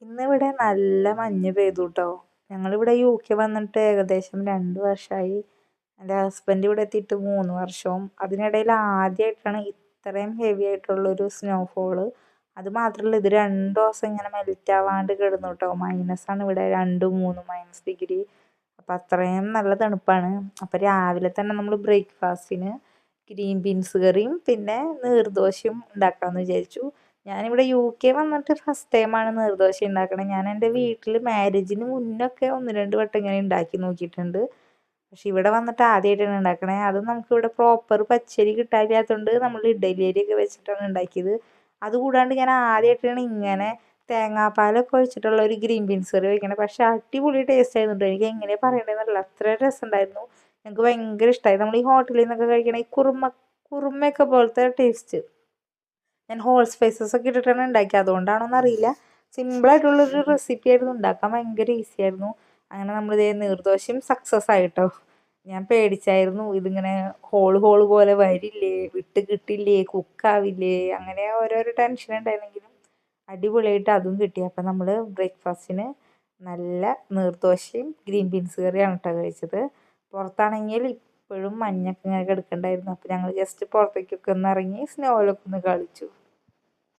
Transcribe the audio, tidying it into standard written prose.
ഇന്നിവിടെ നല്ല മഞ്ഞ് പെയ്തു കേട്ടോ. ഞങ്ങളിവിടെ UK വന്നിട്ട് ഏകദേശം 2 വർഷമായി. എൻ്റെ ഹസ്ബൻഡ് ഇവിടെ എത്തിയിട്ട് 3 വർഷവും. അതിനിടയിൽ ആദ്യമായിട്ടാണ് ഇത്രയും ഹെവി ആയിട്ടുള്ളൊരു സ്നോഫോള്. അത് മാത്രമല്ല, ഇത് 2 ദിവസം ഇങ്ങനെ മെൽറ്റ് ആവാണ്ട് കിടന്നു കേട്ടോ. മൈനസാണ് ഇവിടെ 2, 3 -ഡിഗ്രി. അപ്പം അത്രയും നല്ല തണുപ്പാണ്. അപ്പം രാവിലെ തന്നെ നമ്മൾ ബ്രേക്ക്ഫാസ്റ്റിന് ഗ്രീൻ ബീൻസ് കറിയും പിന്നെ നീർദോശയും ഉണ്ടാക്കാമെന്ന് വിചാരിച്ചു. ഞാനിവിടെ UK വന്നിട്ട് ഫസ്റ്റ് ടൈമാണ് നീർദോശ ഉണ്ടാക്കണത്. ഞാൻ എൻ്റെ വീട്ടിൽ മാരേജിന് മുന്നൊക്കെ 1-2 വട്ടം ഇങ്ങനെ ഉണ്ടാക്കി നോക്കിയിട്ടുണ്ട്. പക്ഷെ ഇവിടെ വന്നിട്ട് ആദ്യമായിട്ടാണ് ഉണ്ടാക്കണേ. അതും നമുക്കിവിടെ പ്രോപ്പർ പച്ചരി കിട്ടാനില്ലാത്തതുകൊണ്ട് നമ്മൾ ഇഡലി അരിയൊക്കെ വെച്ചിട്ടാണ് ഉണ്ടാക്കിയത്. അതുകൂടാണ്ട് ഞാൻ ആദ്യമായിട്ടാണ് ഇങ്ങനെ തേങ്ങാപ്പാലൊക്കെ ഒഴിച്ചിട്ടുള്ള ഒരു ഗ്രീൻ ബീൻസ് കറി വയ്ക്കണത്. പക്ഷെ അടിപൊളി ടേസ്റ്റ് ആയിരുന്നു. എനിക്ക് എങ്ങനെ പറയണ്ടതെന്നറിയില്ല, അത്ര രസമുണ്ടായിരുന്നു. എനിക്ക് ഭയങ്കര ഇഷ്ടമായി. നമ്മൾ ഈ ഹോട്ടലിൽ നിന്നൊക്കെ കഴിക്കണ ഈ കുറുമയൊക്കെ പോലത്തെ ടേസ്റ്റ്. ഞാൻ ഹോൾ സ്പൈസസ് ഒക്കെ ഇട്ടിട്ടാണ് ഉണ്ടാക്കിയത്, അതുകൊണ്ടാണോന്ന് അറിയില്ല. സിമ്പിളായിട്ടുള്ളൊരു റെസിപ്പി ആയിരുന്നു, ഉണ്ടാക്കാൻ ഭയങ്കര ഈസി ആയിരുന്നു. അങ്ങനെ നമ്മളിതേ നീർദോശയും സക്സസ് ആയിട്ടോ. ഞാൻ പേടിച്ചായിരുന്നു, ഇതിങ്ങനെ ഹോള് പോലെ വരില്ലേ, വിട്ട് കിട്ടില്ലേ, കുക്കാവില്ലേ, അങ്ങനെ ഓരോരോ ടെൻഷൻ ഉണ്ടായിരുന്നെങ്കിലും അടിപൊളിയായിട്ട് അതും കിട്ടി. അപ്പം നമ്മൾ ബ്രേക്ക്ഫാസ്റ്റിന് നല്ല നീർദോശയും ഗ്രീൻ ബീൻസ് കറിയാണ് കേട്ടോ കഴിച്ചത്. പുറത്താണെങ്കിൽ ഇപ്പോഴും മഞ്ഞൊക്കെ ഇങ്ങനെ കിടക്കണ്ടായിരുന്നു. അപ്പം ഞങ്ങൾ ജസ്റ്റ് പുറത്തേക്കൊക്കെ ഒന്ന് ഇറങ്ങി സ്നോയിലൊക്കെ ഒന്ന് കളിച്ചു.